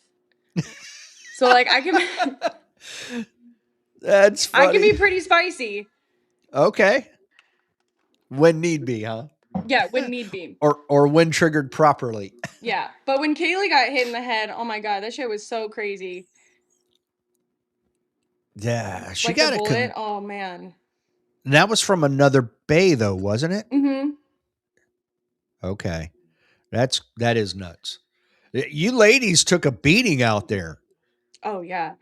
So like I can That's I can be funny. pretty spicy. Okay. When need be, huh? Yeah, when need be. Or when triggered properly. Yeah. But when Kaylee got hit in the head, oh my god, that shit was so crazy. Yeah, she Like the got it. bullet. Oh man. That was from another bay, though, wasn't it? Mm-hmm. Okay, that is nuts. You ladies took a beating out there. Oh yeah.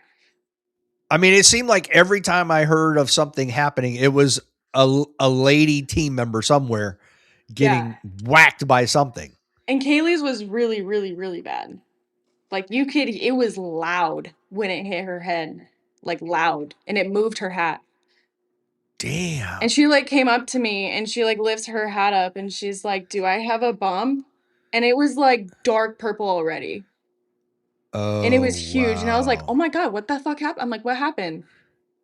I mean, it seemed like every time I heard of something happening, it was a lady team member somewhere Yeah. getting whacked by something. And Kaylee's was really, really, really bad. Like it was loud when it hit her head, like loud, and it moved her hat. Damn. And she like came up to me and she like lifts her hat up and she's like, "Do I have a bump?" And it was like dark purple already. And it Oh, was huge. And I was like, "Oh wow. my God, what the fuck happened?" I'm like, "What happened?"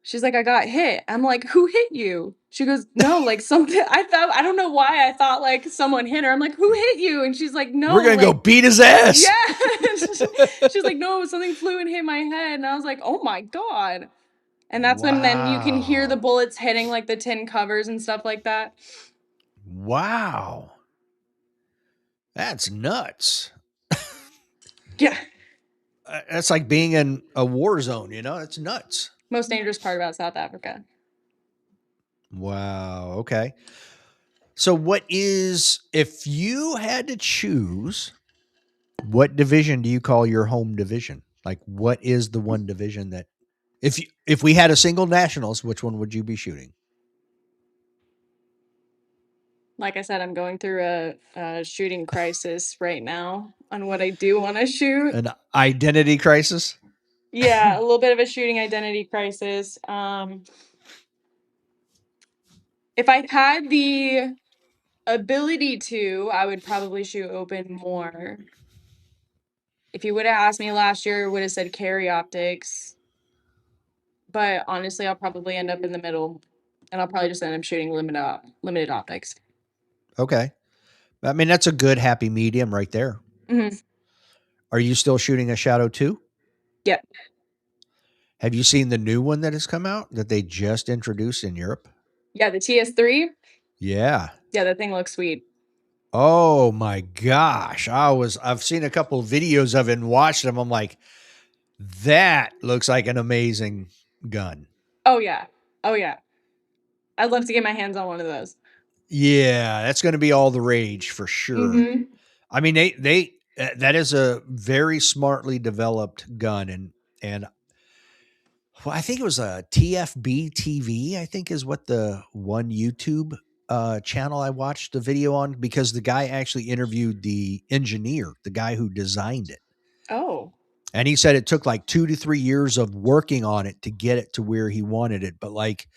She's like, "I got hit." I'm like, "Who hit you?" She goes, "No, like something." I don't know why I thought like someone hit her. I'm like, "Who hit you?" And she's like, We're "No, going to go like, beat his ass. yeah." She's like, "No, something flew and hit my head." And I was like, "Oh my God." And that's when then you can hear the Wow. bullets hitting like the tin covers and stuff like that. Wow. That's nuts. Yeah. That's like being in a war zone, you know? That's nuts. Most dangerous part about South Africa. Wow. Okay. So, what is, if you had to choose, what division do you call your home division? Like, what is the one division that, if we had a single nationals, which one would you be shooting? Like I said, I'm going through a shooting crisis right now on what I do want to shoot. An identity crisis? Yeah, a little bit of a shooting identity crisis. If I had the ability to, I would probably shoot open more. If you would have asked me last year, I would have said carry optics. But honestly, I'll probably end up in the middle, and I'll probably just end up shooting limited optics. Okay. I mean, that's a good happy medium right there. Hmm. Are you still shooting a Shadow 2? Yep. Have you seen the new one that has come out that they just introduced in Europe? Yeah, the TS3. Yeah. Yeah, that thing looks sweet. Oh my gosh. I've seen a couple of videos of it and watched them. I'm like, that looks like an amazing gun. Oh yeah. Oh yeah. I'd love to get my hands on one of those. Yeah, that's going to be all the rage for sure. Hmm. I mean, that is a very smartly developed gun, and well, I think it was a TFB TV. I think is what the one YouTube channel I watched the video on, because the guy actually interviewed the engineer, the guy who designed it. Oh. And he said it took like 2 to 3 years of working on it to get it to where he wanted it. But like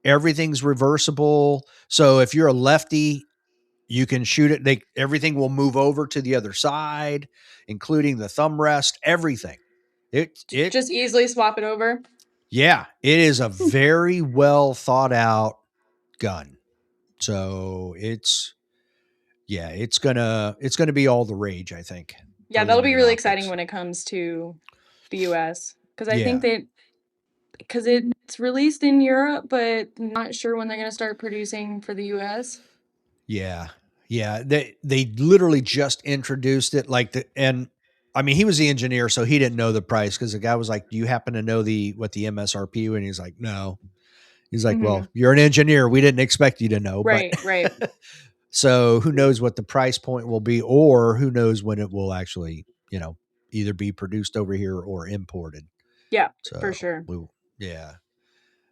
everything's reversible. So if you're a lefty, you can shoot it. Everything will move over to the other side, including the thumb rest, everything. It Just easily swap it over. Yeah, it is a very well thought out gun. So it's gonna be all the rage, I think, Yeah, for that'll be limited really exciting optics. when it comes to the US because I think Yeah, that because it's released in Europe, but not sure when they're going to start producing for the US. yeah, yeah. They literally just introduced it, and I mean he was the engineer, so he didn't know the price because the guy was like, "Do you happen to know what the MSRP?" And he's like, "No." He's like, Hmm. "Well, you're an engineer. We didn't expect you to know, but." Right, right. So who knows what the price point will be, or who knows when it will actually, either be produced over here or imported. Yeah, for So sure. yeah,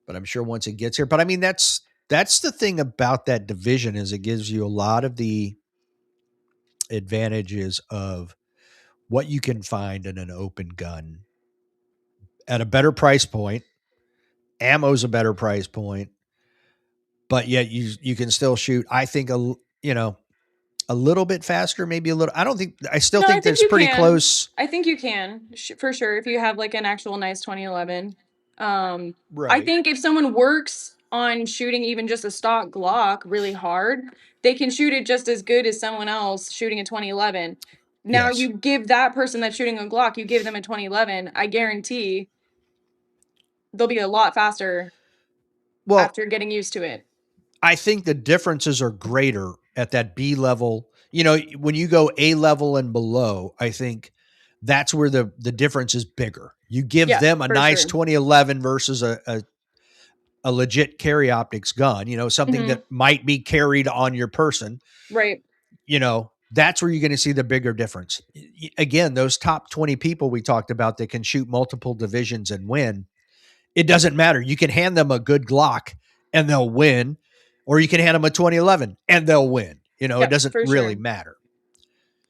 but I'm sure once it gets here. But I mean, that's the thing about that division is it gives you a lot of the advantages of what you can find in an open gun at a better price point. Ammo's a better price point, but yet you can still shoot. I think a little bit faster, maybe a little. I still No, I think think that's you pretty can. close. I think you can for sure if you have like an actual nice 2011. Um, I Right. think if someone works on shooting even just a stock Glock really hard, they can shoot it just as good as someone else shooting a 2011. Now Yes. you give that person that's shooting a Glock, you give them a 2011, I guarantee they'll be a lot faster Well, after getting used to it. I think the differences are greater at that B level. You know, when you go A level and below, I think that's where the difference is bigger. You give Yeah, them a for nice sure. 2011 versus a legit carry optics gun, something Hmm. that might be carried on your person, Right. that's where you're going to see the bigger difference. Again, those top 20 people we talked about that can shoot multiple divisions and win, it doesn't matter. You can hand them a good Glock and they'll win, or you can hand them a 2011 and they'll win. It Yep, doesn't for really sure. matter.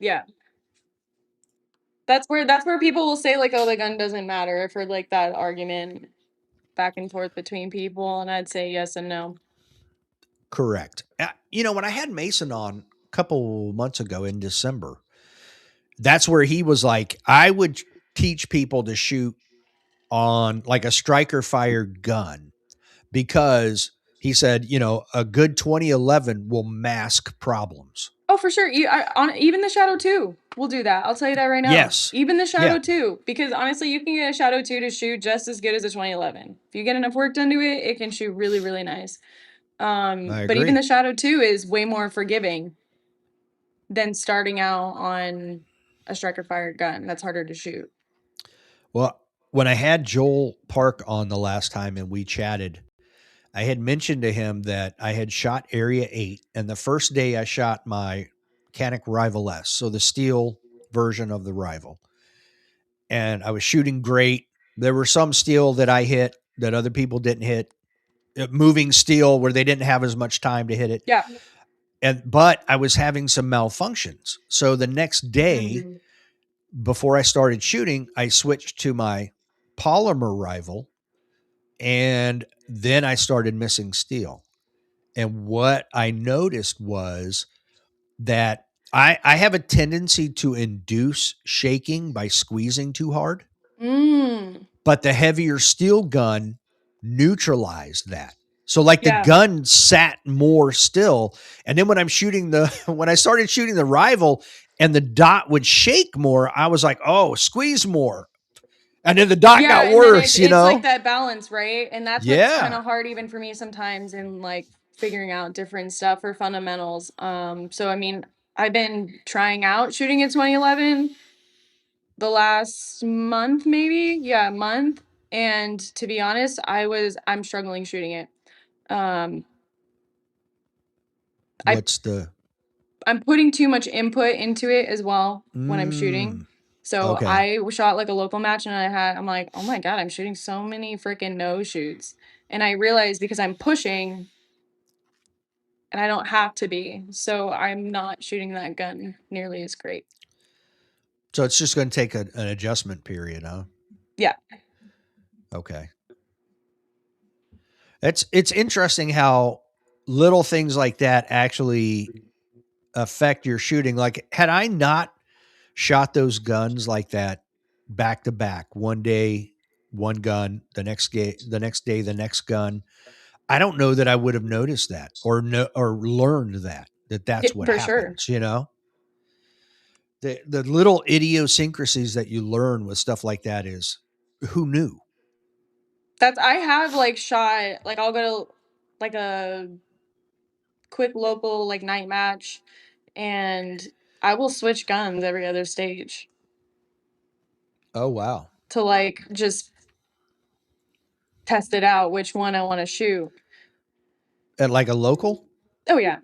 Yeah. That's where people will say like, "Oh, the gun doesn't matter." I've heard like that argument back and forth between people, and I'd say yes and no. Correct. When I had Mason on a couple months ago in December, that's where he was like, I would teach people to shoot on like a striker fired gun because he said, a good 2011 will mask problems. Oh, for sure. On even the Shadow 2 will do that. I'll tell you that right now. Yes. Even the Yeah. Shadow 2, because honestly, you can get a Shadow 2 to shoot just as good as a 2011. If you get enough work done to it, it can shoot really, really nice. I But even agree. the Shadow 2 is way more forgiving than starting out on a striker fired gun. That's harder to shoot. Well, when I had Joel Park on the last time and we chatted, I had mentioned to him that I had shot Area 8, and the first day I shot my Canic Rival S, so the steel version of the Rival. And I was shooting great. There were some steel that I hit that other people didn't hit, moving steel where they didn't have as much time to hit it. Yeah. But I was having some malfunctions. So the next day, before I started shooting, I switched to my polymer Rival, and then I started missing steel. And what I noticed was that I have a tendency to induce shaking by squeezing too hard, but the heavier steel gun neutralized that. So like the Yeah. gun sat more still. And then when when I started shooting the Rival and the dot would shake more, I was like, oh, squeeze more. And then the dot Yeah, got and then worse, it's like that balance, right? And that's what's kind Yeah. of hard even for me sometimes in like figuring out different stuff or fundamentals. So I mean, I've been trying out shooting at 2011 the last month maybe. Yeah, month. And to be honest, I'm struggling shooting it. Um I What's the I'm putting too much input into it as well when I'm shooting. mm, So okay. I shot like a local match and I'm like, oh my God, I'm shooting so many freaking no shoots. And I realized because I'm pushing and I don't have to be. So I'm not shooting that gun nearly as great. So it's just going to take an adjustment period, huh? Yeah. Okay. It's interesting how little things like that actually affect your shooting. Like had I not shot those guns like that back to back, one day one gun, the next day the next gun, I don't know that I would have noticed that or learned that Yeah, that's what for sure. happens, The little idiosyncrasies that you learn with stuff like that is who knew? I have like shot, like I'll go to like a quick local like night match and I will switch guns every other stage Oh wow. to like just test it out which one I want to shoot. At like a local? Oh yeah.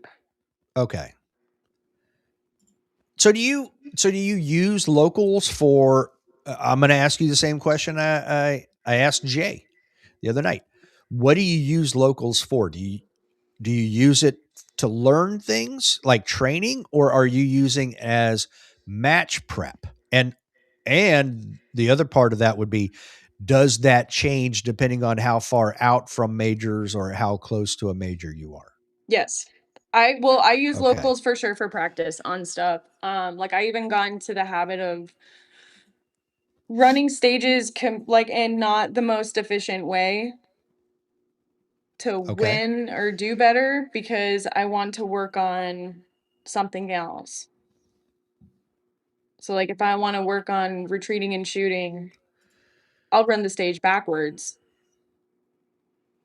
Okay. So do you use locals for I'm going to ask you the same question I asked Jay the other night. What do you use locals for? Do you use it to learn things like training, or are you using as match prep? And the other part of that would be, does that change depending on how far out from majors or how close to a major you are? Yes. I use Okay. locals for sure for practice on stuff. Like I even got into the habit of running stages like in not the most efficient way to Okay. win or do better because I want to work on something else. So like if I want to work on retreating and shooting, I'll run the stage backwards.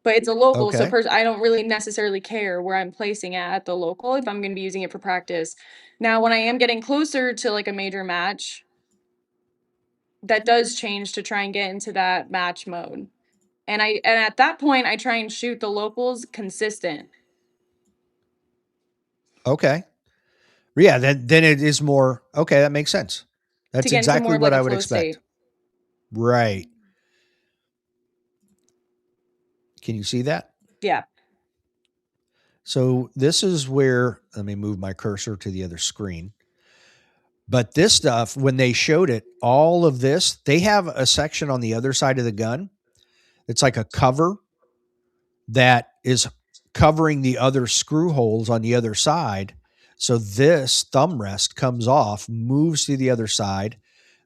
But it's a local, so Okay. I don't really necessarily care where I'm placing at the local if I'm going to be using it for practice. Now, when I am getting closer to like a major match, that does change to try and get into that match mode. And at that point I try and shoot the locals consistent Okay. Yeah, then it is more okay, that makes sense. to That's get into more exactly of what like a I would flow expect. state. Right. Can you see that? Yeah. So this is where let me move my cursor to the other screen. But this stuff, when they showed it, all of this, they have a section on the other side of the gun. It's like a cover that is covering the other screw holes on the other side. So this thumb rest comes off, moves to the other side.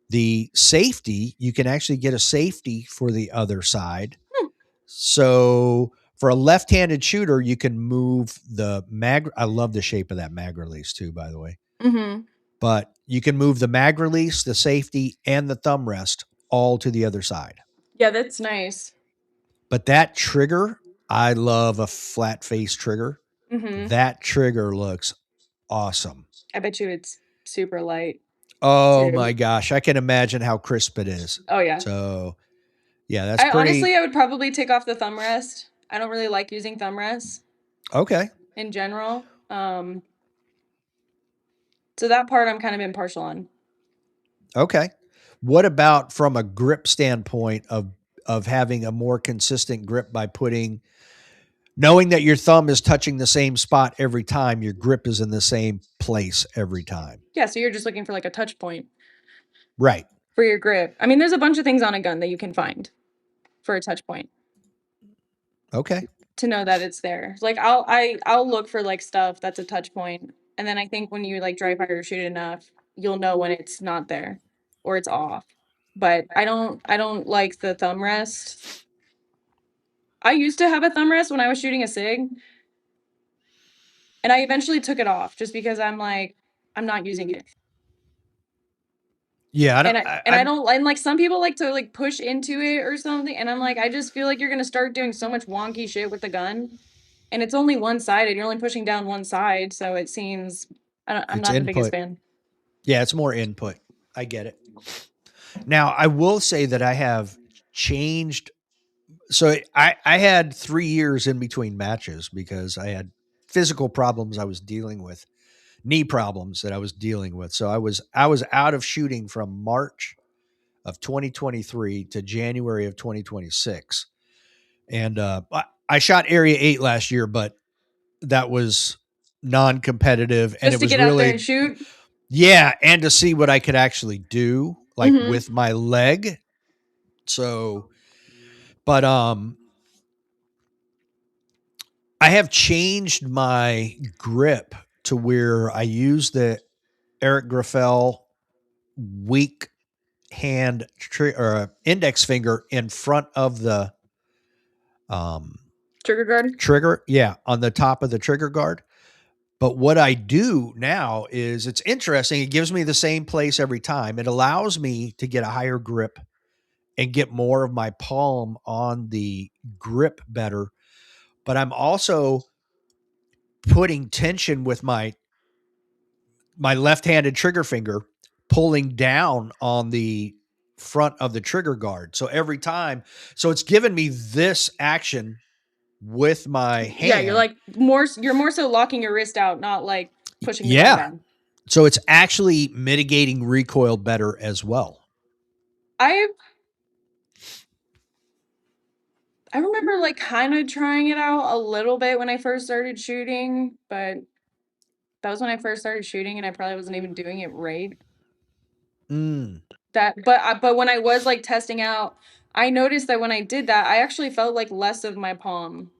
The safety, you can actually get a safety for the other side. Hmm. So for a left-handed shooter, you can move the mag. I love the shape of that mag release too, by the way. Mm-hmm. But you can move the mag release, the safety, and the thumb rest all to the other side. Yeah, that's nice. But that trigger, I love a flat face trigger. Mm-hmm. That trigger looks awesome. I bet you it's super light Oh too. my gosh, I can imagine how crisp it is. Oh yeah. So, yeah, that's I pretty honestly, I would probably take off the thumb rest. I don't really like using thumb rests okay. in general. So that part I'm kind of impartial on. Okay. What about from a grip standpoint of having a more consistent grip by putting knowing that your thumb is touching the same spot every time, your grip is in the same place every time. Yeah, so you're just looking for like a touch point Right. for your grip. I mean, there's a bunch of things on a gun that you can find for a touch point Okay. to know that it's there. Like I'll look for like stuff that's a touch point, and then I think when you like dry fire or shoot enough, you'll know when it's not there or it's off. But I don't like the thumb rest. I used to have a thumb rest when I was shooting a SIG, and I eventually took it off just because I'm like I'm not using it. Yeah, I don't, And I I, and I I'm don't and like some people like to like push into it or something, and I'm like I just feel like you're gonna start doing so much wonky shit with the gun, and it's only one sided. You're only pushing down one side, so it seems I'm it's not the biggest input. fan. Yeah, it's more input. I get it. Now, I will say that I have changed. So I had 3 years in between matches because I had physical problems I was dealing with, knee problems that I was dealing with. So I was out of shooting from March of 2023 to January of 2026. And I shot Area 8 last year, but that was non-competitive and Just it to was get out there and really shoot. yeah, and to see what I could actually do like Mm-hmm. with my leg. So but I have changed my grip to where I use the Eric Graffel weak hand or index finger in front of the um, Trigger guard. trigger. Yeah, on the top of the trigger guard. But what I do now is it's interesting. It gives me the same place every time. It allows me to get a higher grip and get more of my palm on the grip better. But I'm also putting tension with my left-handed trigger finger, pulling down on the front of the trigger guard. So every time, so it's given me this action with my Yeah, you're hand. like you're more so locking your wrist out, not like pushing the gun Yeah. down. So it's actually mitigating recoil better as well. I I remember like kind of trying it out a little bit when I first started shooting, but that was when I first started shooting and I probably wasn't even doing it right. Mm, But when I was like testing out, I noticed that when I did that, I actually felt like less of my palm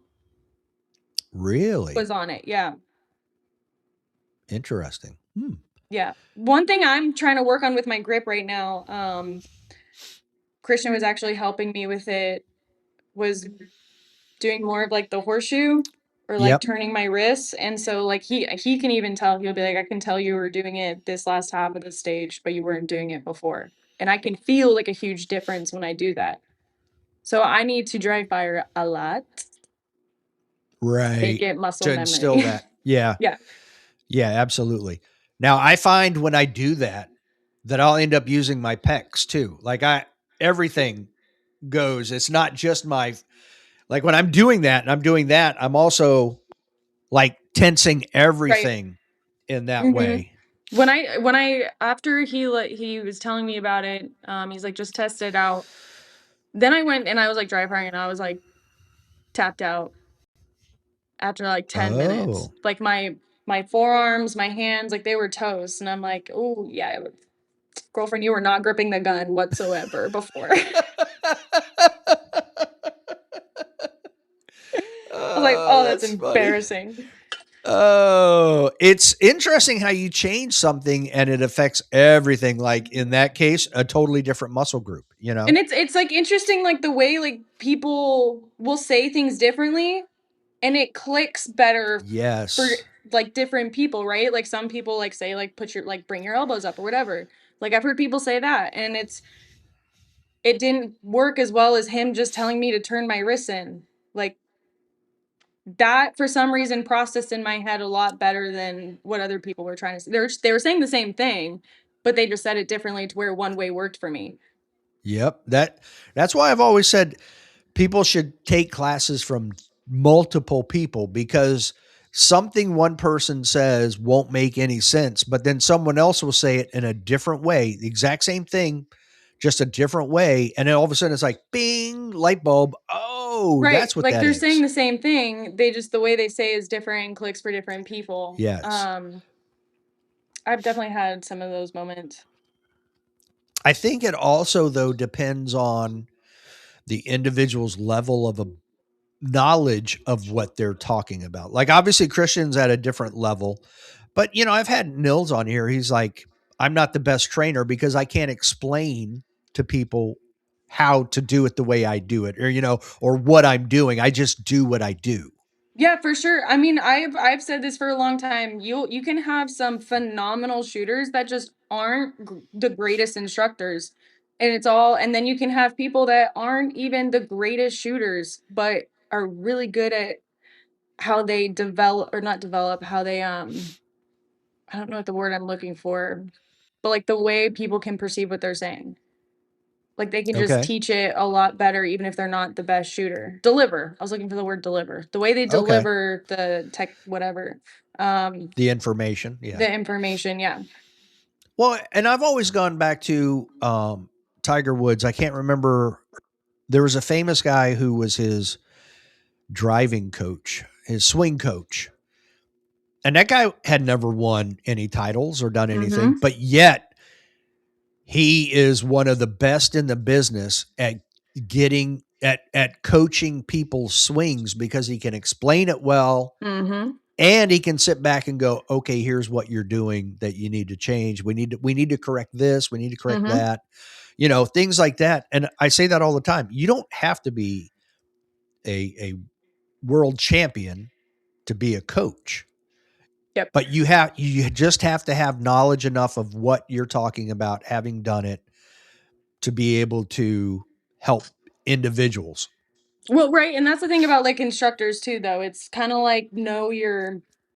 really was on it. Yeah. interesting. Yeah. One thing I'm trying to work on with my grip right now, Christian was actually helping me with it, was doing more of like the horseshoe or like Yep. turning my wrists. And so like he can even tell, he'll be like, I can tell you were doing it this last half of the stage, but you weren't doing it before. And I can feel like a huge difference when I do that. So I need to dry fire a lot, make Right. it muscle To instill memory. that. Yeah. Yeah. Yeah, absolutely. Now I find when I do that that I'll end up using my pecs too. Like I everything goes. It's not just my like when I'm doing that and I'm doing that, I'm also like tensing Right. everything in that hmm way. when I after he was telling me about it, he's like just test it out. Then I went and I was like dry firing and I was like tapped out after like 10 minutes. Oh. Like my forearms, my hands, like they were toast. And I'm like, oh yeah, girlfriend, you were not gripping the gun whatsoever before. I was like, Oh, oh, that's that's funny. embarrassing. Oh, it's interesting how you change something and it affects everything. Like in that case, a totally different muscle group, you know? And it's like interesting, like the way like people will say things differently and it clicks better for Yes. like different people, right? Like some people like say like put your like bring your elbows up or whatever. Like I've heard people say that and it didn't work as well as him just telling me to turn my wrists in. Like that for some reason processed in my head a lot better than what other people were trying to say. They were saying the same thing, but they just said it differently to where one way worked for me. Yep. That's why I've always said people should take classes from multiple people because something one person says won't make any sense, but then someone else will say it in a different way, the exact same thing, just a different way. And then all of a sudden it's like, bing, light bulb. Oh, Right. that's what Like that they're saying is. the same thing. They just the way they say is different and clicks for different people. Yes. I've definitely had some of those moments. I think it also, though, depends on the individual's level of a knowledge of what they're talking about. Like obviously Christian's at a different level, but I've had Nils on here. He's like, I'm not the best trainer because I can't explain to people how to do it the way I do it, or what I'm doing. I just do what I do. Yeah, for sure. I mean, I've said this for a long time. You can have some phenomenal shooters that just aren't the greatest instructors. And then you can have people that aren't even the greatest shooters, but are really good at how they develop or not develop, how they I don't know what the word I'm looking for, but like the way people can perceive what they're saying. Like they can just Okay. teach it a lot better even if they're not the best shooter. Deliver. I was looking for the word deliver. The way they Okay. deliver the tech whatever. The information. Yeah. The information, yeah. Well, and I've always gone back to Tiger Woods. I can't remember. There was a famous guy who was his driving coach, his swing coach. And that guy had never won any titles or done anything, Mhm. but yet he is one of the best in the business at getting at coaching people's swings because he can explain it well Mhm. and he can sit back and go, okay, here's what you're doing that you need to change. We need to correct this, we need to correct Mhm. that. Things like that. And I say that all the time. You don't have to be a world champion to be a coach. Yep. But you just have to have knowledge enough of what you're talking about, having done it, to be able to help individuals. Well, right, and that's the thing about like instructors too though. It's kind of like know your